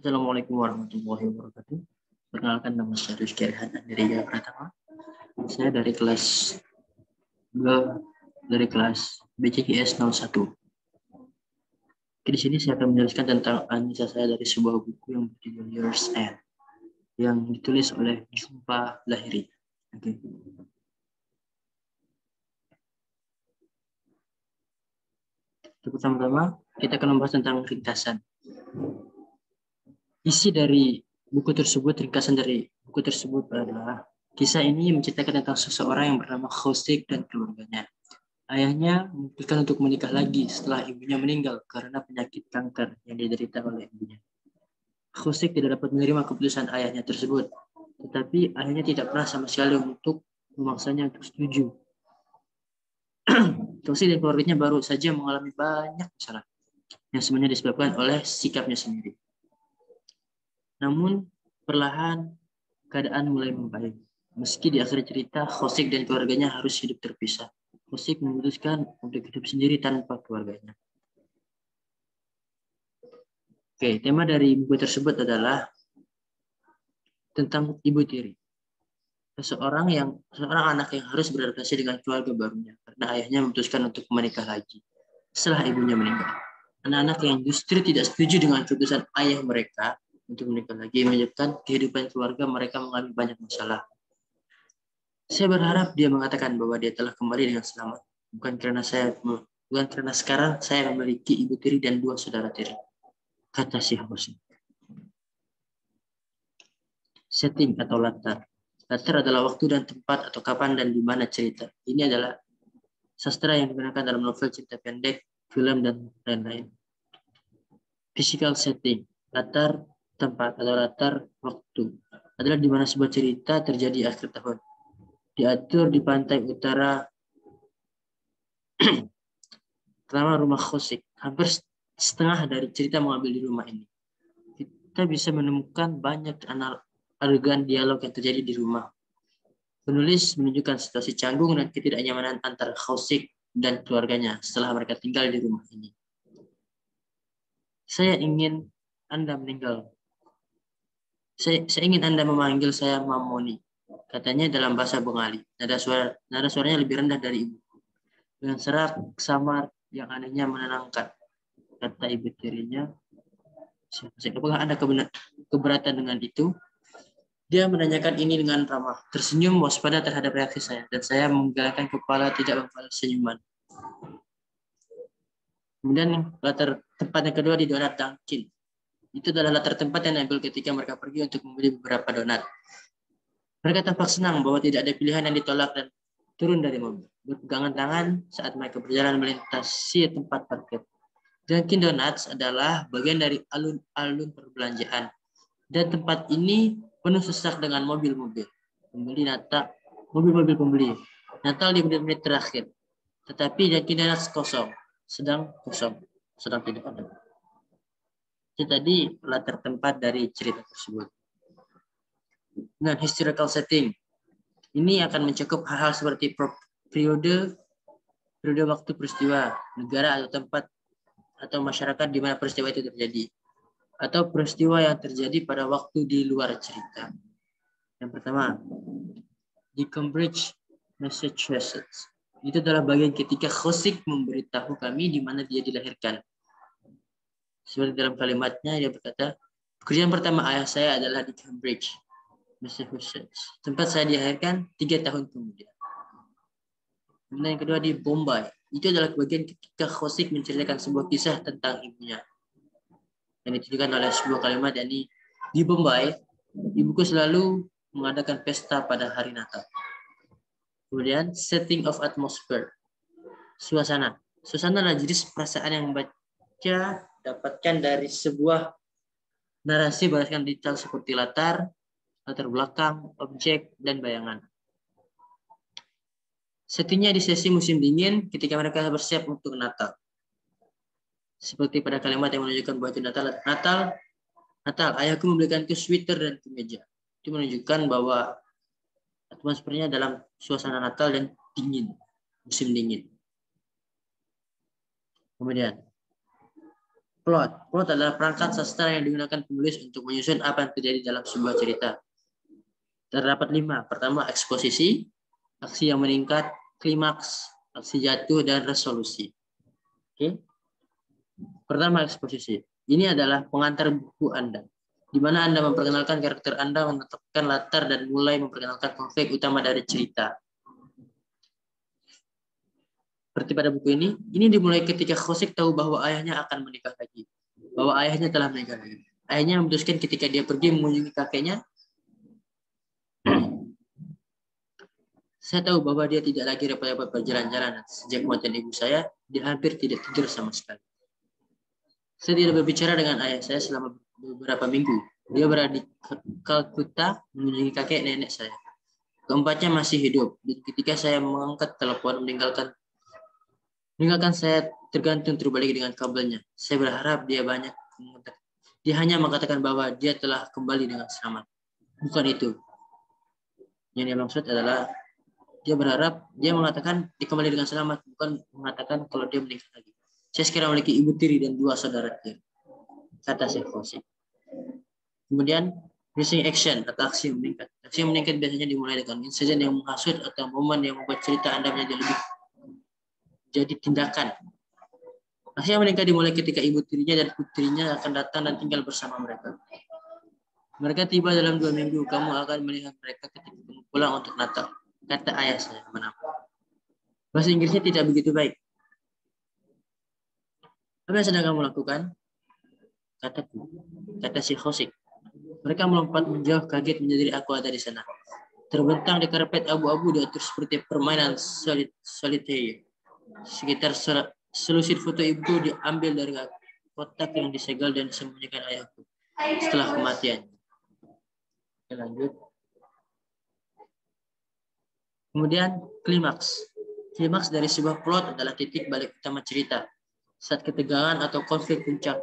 Assalamualaikum warahmatullahi wabarakatuh. Perkenalkan, nama saya Rizky Rehan Andriya Pratama. Saya dari kelas 2 dari kelas BCKS 01. Di sini saya akan menjelaskan tentang analisa saya dari sebuah buku yang berjudul Years End yang ditulis oleh Jhumpa Lahiri. Oke. Pertama-tama kita akan membahas tentang ringkasan. Isi dari buku tersebut, ringkasan dari buku tersebut adalah kisah ini menceritakan tentang seseorang yang bernama Khosik dan keluarganya. Ayahnya memutuskan untuk menikah lagi setelah ibunya meninggal karena penyakit kanker yang diderita oleh ibunya. Khosik tidak dapat menerima keputusan ayahnya tersebut, tetapi ayahnya tidak pernah sama sekali untuk memaksanya untuk setuju. Khosik dan keluarganya baru saja mengalami banyak masalah yang sebenarnya disebabkan oleh sikapnya sendiri. Namun perlahan keadaan mulai membaik. Meski di akhir cerita Khosik dan keluarganya harus hidup terpisah. Khosik memutuskan untuk hidup sendiri tanpa keluarganya. Oke, tema dari buku tersebut adalah tentang ibu tiri. Seorang anak yang harus beradaptasi dengan keluarga barunya karena ayahnya memutuskan untuk menikah lagi setelah ibunya meninggal. Anak-anak yang justru tidak setuju dengan keputusan ayah mereka untuk menikah lagi menyebabkan kehidupan keluarga mereka mengalami banyak masalah. Saya berharap dia mengatakan bahwa dia telah kembali dengan selamat, bukan karena sekarang saya memiliki ibu tiri dan 2 saudara tiri, kata si Khosik. Setting atau latar. Latar adalah waktu dan tempat atau kapan dan di mana cerita. Ini adalah sastra yang digunakan dalam novel, cerita pendek, film, dan lain-lain. Physical setting. Latar tempat atau latar waktu adalah di mana sebuah cerita terjadi akhir tahun. Diatur di pantai utara pertama rumah Khosik. Hampir setengah dari cerita mengambil di rumah ini. Kita bisa menemukan banyak adegan dialog yang terjadi di rumah. Penulis menunjukkan situasi canggung dan ketidaknyamanan antara Khosik dan keluarganya setelah mereka tinggal di rumah ini. Saya ingin Anda meninggal. Saya ingin Anda memanggil saya Mamoni, katanya dalam bahasa Bengali. Nada suaranya lebih rendah dari ibu. Dengan serak samar yang anehnya menenangkan, kata ibu tirinya. Apakah Anda keberatan dengan itu? Dia menanyakan ini dengan ramah, tersenyum waspada terhadap reaksi saya, dan saya menggelengkan kepala tidak membalas senyuman. Kemudian latar tempat yang kedua di Donat Dunkin. Itu adalah latar tempat yang diambil ketika mereka pergi untuk membeli beberapa donat. Mereka tampak senang bahwa tidak ada pilihan yang ditolak dan turun dari mobil. Berpegangan tangan saat mereka berjalan melintasi tempat parkir. Dunkin Donuts adalah bagian dari alun-alun perbelanjaan. Dan tempat ini penuh sesak dengan mobil-mobil pembeli Natal di menit-menit terakhir. Tetapi Dunkin Donuts sedang tidak ada. Itu tadi latar tempat dari cerita tersebut. Dengan historical setting, ini akan mencakup hal-hal seperti periode waktu peristiwa, negara atau tempat atau masyarakat di mana peristiwa itu terjadi, atau peristiwa yang terjadi pada waktu di luar cerita. Yang pertama, di Cambridge, Massachusetts. Itu adalah bagian ketika Khosik memberitahu kami di mana dia dilahirkan. Seperti dalam kalimatnya, dia berkata, pekerjaan pertama ayah saya adalah di Cambridge, Massachusetts. Tempat saya dilahirkan 3 tahun kemudian. Kemudian yang kedua di Bombay. Itu adalah bagian ketika Khosik menceritakan sebuah kisah tentang ibunya. Yang ditunjukkan oleh sebuah kalimat, yakni di Bombay, ibuku selalu mengadakan pesta pada hari Natal. Kemudian setting of atmosphere. Suasana. Suasana adalah jenis perasaan yang membaca dapatkan dari sebuah narasi berdasarkan detail seperti latar belakang, objek, dan bayangan. Settingnya di sesi musim dingin ketika mereka bersiap untuk Natal. Seperti pada kalimat yang menunjukkan bahwa itu Natal, ayahku membelikanku sweater dan kemeja. Itu menunjukkan bahwa atmosfernya dalam suasana Natal dan dingin, musim dingin. Kemudian, Plot adalah perangkat sastra yang digunakan penulis untuk menyusun apa yang terjadi dalam sebuah cerita. Terdapat 5. Pertama, eksposisi, aksi yang meningkat, klimaks, aksi jatuh, dan resolusi. Oke. Pertama, eksposisi. Ini adalah pengantar buku Anda, di mana Anda memperkenalkan karakter Anda, menetapkan latar, dan mulai memperkenalkan konflik utama dari cerita. Seperti pada buku ini dimulai ketika Khosik tahu bahwa ayahnya akan menikah lagi. Bahwa ayahnya telah menikah lagi. Ayahnya memutuskan ketika dia pergi mengunjungi kakeknya, saya tahu bahwa dia tidak lagi repot-repot berjalan-jalan. Sejak kematian ibu saya, dia hampir tidak tidur sama sekali. Saya tidak berbicara dengan ayah saya selama beberapa minggu. Dia berada di Kalkuta mengunjungi kakek nenek saya. Keempatnya masih hidup. Dan ketika saya mengangkat telepon meninggalkan saya tergantung terbalik dengan kabelnya. Saya berharap dia hanya mengatakan bahwa dia telah kembali dengan selamat. Bukan itu. Yang dia maksud adalah dia berharap dia mengatakan dia kembali dengan selamat, bukan mengatakan kalau dia meninggal lagi. Saya sekarang memiliki ibu tiri dan 2 saudara tiri, kata Syekh Khosik. Kemudian missing action atau aksi yang meningkat. Aksi yang meningkat biasanya dimulai dengan insiden yang menghasut atau momen yang membuat cerita Anda menjadi lebih jadi tindakan. Aksi yang meningkat dimulai ketika ibu tirinya dan putrinya akan datang dan tinggal bersama mereka. Mereka tiba dalam 2 minggu. Kamu akan melihat mereka ketika kamu pulang untuk Natal, kata ayah saya menambah. Bahasa Inggrisnya tidak begitu baik. Apa yang sedang kamu lakukan? Kata si Khosik. Mereka melompat menjauh, kaget menyadari aku ada di sana. Terbentang di karpet abu-abu diatur seperti permainan solitaire. Sekitar selusin foto ibu diambil dari kotak yang disegel dan disembunyikan ayahku setelah kematian. Oke, lanjut. Kemudian klimaks. Klimaks dari sebuah plot adalah titik balik utama cerita saat ketegangan atau konflik puncak.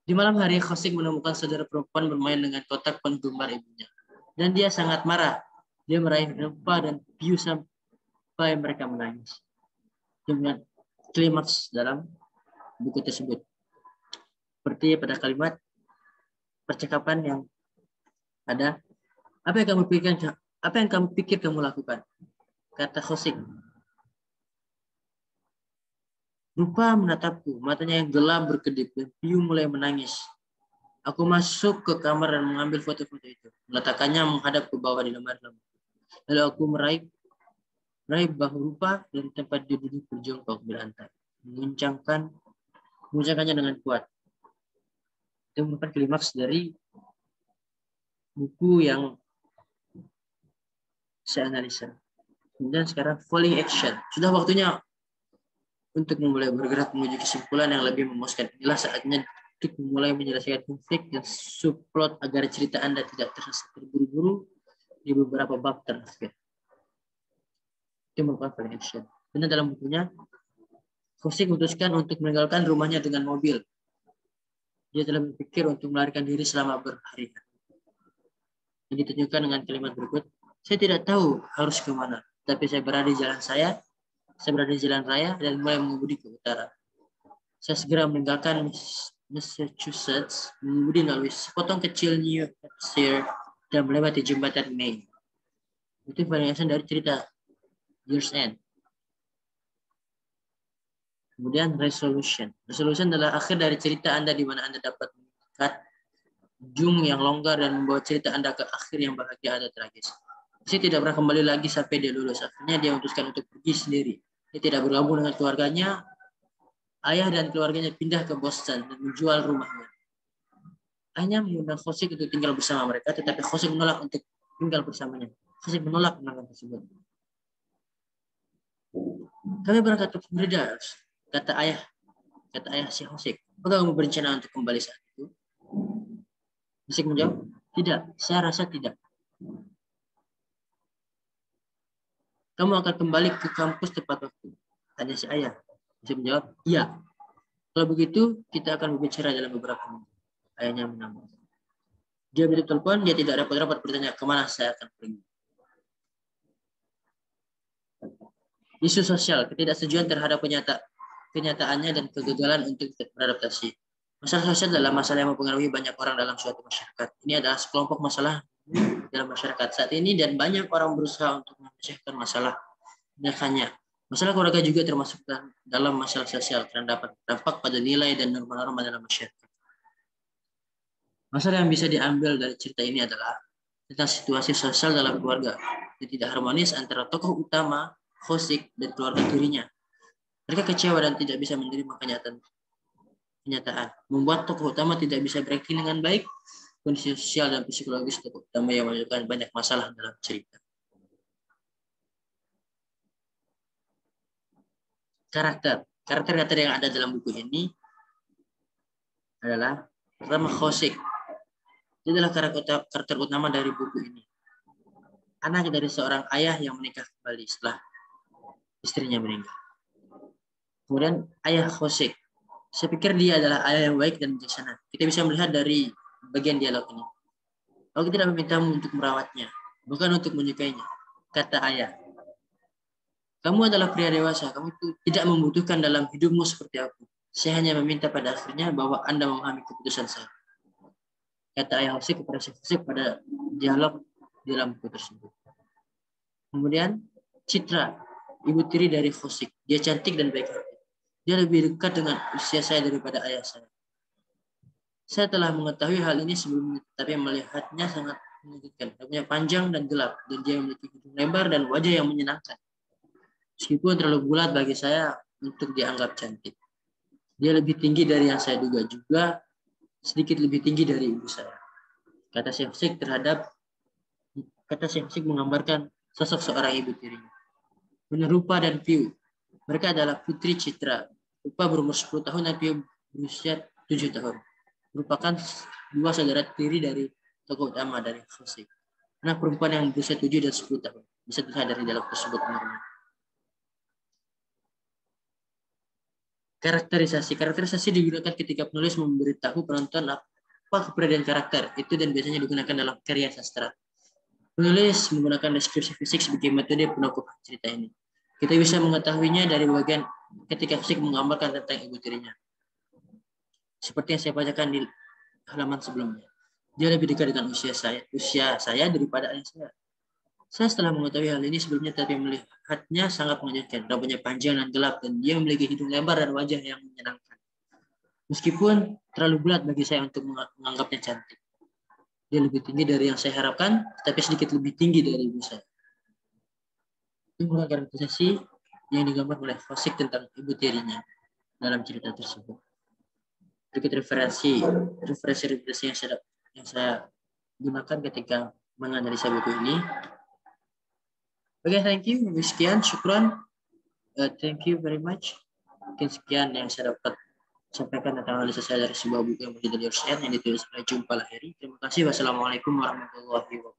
Di malam hari, Khosik menemukan saudara perempuan bermain dengan kotak penuh gambar ibunya. Dan dia sangat marah. Dia meraih Elva dan Piu sampai mereka menangis. Dengan klimaks dalam buku tersebut. Seperti pada kalimat percakapan yang ada, apa yang kamu pikir kamu lakukan? Kata Khosik. Rupa menatapku, matanya yang gelap berkedip dan Piu mulai menangis. Aku masuk ke kamar dan mengambil foto-foto itu, meletakkannya menghadap ke bawah di lemari. Lalu aku meraih bahu Rupa dari tempat dia duduk berjongkok di lantai, menguncangkannya dengan kuat. Itu merupakan klimaks dari buku yang saya analisa. Kemudian sekarang falling action. Sudah waktunya untuk memulai bergerak menuju kesimpulan yang lebih memuaskan. Inilah saatnya untuk memulai menyelesaikan konflik dan subplot agar cerita Anda tidak terasa terburu-buru di beberapa bab terakhir. Itu merupakan falling action. Dan dalam bukunya, Khosik memutuskan untuk meninggalkan rumahnya dengan mobil. Dia telah berpikir untuk melarikan diri selama berhari-hari. Yang ditunjukkan dengan kalimat berikut, saya tidak tahu harus kemana, tapi saya berada di jalan raya dan mulai mengemudi ke utara. Saya segera meninggalkan Massachusetts, mengemudi melalui sepotong kecil New Hampshire dan melewati jembatan Maine. Itu variasi dari cerita Year's End. Kemudian resolution. Resolution adalah akhir dari cerita Anda di mana Anda dapat mengikat ujung yang longgar dan membawa cerita Anda ke akhir yang bahagia atau tragis. Saya tidak pernah kembali lagi sampai dia lulus. Akhirnya dia memutuskan untuk pergi sendiri. Dia tidak bergabung dengan keluarganya. Ayah dan keluarganya pindah ke Boston dan menjual rumahnya. Ayahnya mengundang Khosik untuk tinggal bersama mereka, tetapi Khosik menolak untuk tinggal bersamanya. Khosik menolak undangan tersebut. Kami berangkat ke Florida, kata ayah si Khosik. Apakah kamu berencana untuk kembali saat itu? Khosik menjawab, tidak, saya rasa tidak. Kamu akan kembali ke kampus tepat waktu, tanya si ayah. Khosik menjawab, iya. Kalau begitu, kita akan berbicara dalam beberapa minggu. Ayahnya menambah. Dia beri telepon, dia tidak rapat-rapat bertanya kemana saya akan pergi. Isu sosial, ketidaksetujuan terhadap kenyataannya, dan kegagalan untuk beradaptasi. Masalah sosial adalah masalah yang mempengaruhi banyak orang dalam suatu masyarakat. Ini adalah sekelompok masalah dalam masyarakat saat ini dan banyak orang berusaha untuk menyelesaikan masalah. Hanya masalah keluarga juga termasuk dalam masalah sosial karena dapat dampak pada nilai dan norma-norma dalam masyarakat. Masalah yang bisa diambil dari cerita ini adalah tentang situasi sosial dalam keluarga yang tidak harmonis antara tokoh utama, Khosik, dan keluarga tirinya. Mereka kecewa dan tidak bisa menerima kenyataan, membuat tokoh utama tidak bisa berakting dengan baik. Kondisi sosial dan psikologis tokoh utama yang menyebabkan banyak masalah dalam cerita. Karakter yang ada dalam buku ini adalah pertama Khosik. Dia adalah karakter utama dari buku ini. Anak dari seorang ayah yang menikah kembali setelah istrinya meninggal. Kemudian ayah Khosik. Saya pikir dia adalah ayah yang baik dan bijaksana. Kita bisa melihat dari bagian dialog ini. Aku tidak memintamu untuk merawatnya, bukan untuk menyukainya, kata ayah. Kamu adalah pria dewasa, kamu tidak membutuhkan dalam hidupmu seperti aku. Saya hanya meminta pada akhirnya bahwa Anda memahami keputusan saya. Kata ayah Khosik kepada Khosik pada dialog di dalam buku tersebut. Kemudian Citra, ibu tiri dari Khosik. Dia cantik dan baik hati. Dia lebih dekat dengan usia saya daripada ayah saya. Saya telah mengetahui hal ini sebelumnya, tapi melihatnya sangat mengejutkan. Rambutnya panjang dan gelap, dan dia memiliki hidung lebar dan wajah yang menyenangkan. Meskipun terlalu bulat bagi saya untuk dianggap cantik. Dia lebih tinggi dari yang saya duga, juga sedikit lebih tinggi dari ibu saya. Kata Syekh menggambarkan sosok seorang ibu tirinya. Benar Rupa dan Piu. Mereka adalah putri Citra. Rupa berumur 10 tahun dan Piu berusia 7 tahun. Merupakan dua saudara tiri dari tokoh utama dari Khosik. Anak perempuan yang berusia 7 dan 10 tahun. Bisa dilihat dari dialog tersebut umurnya. Karakterisasi digunakan ketika penulis memberitahu penonton apa keberadaan karakter itu, dan biasanya digunakan dalam karya sastra. Penulis menggunakan deskripsi fisik sebagai metode penangkapan cerita ini. Kita bisa mengetahuinya dari bagian ketika Khosik menggambarkan tentang ibu tirinya. Seperti yang saya bacakan di halaman sebelumnya. Dia lebih dekat dengan usia saya daripada ayah saya. Saya setelah mengetahui hal ini sebelumnya, tapi melihatnya sangat mengejutkan. Rambutnya panjang dan gelap, dan dia memiliki hidung lebar dan wajah yang menyenangkan. Meskipun terlalu bulat bagi saya untuk menganggapnya cantik. Dia lebih tinggi dari yang saya harapkan, tapi sedikit lebih tinggi dari ibu saya. Itulah karakterisasi yang digambar oleh Khosik tentang ibu tirinya dalam cerita tersebut. Berikut referensi yang saya gunakan ketika menganalisa buku ini. Oke, thank you. Sekian, syukran. Thank you very much. Mungkin sekian yang saya dapat sampaikan tentang analisa saya dari sebuah buku yang berjudul Your Stand yang ditulis oleh Jumpa Lahiri. Terima kasih. Wassalamualaikum warahmatullahi wabarakatuh.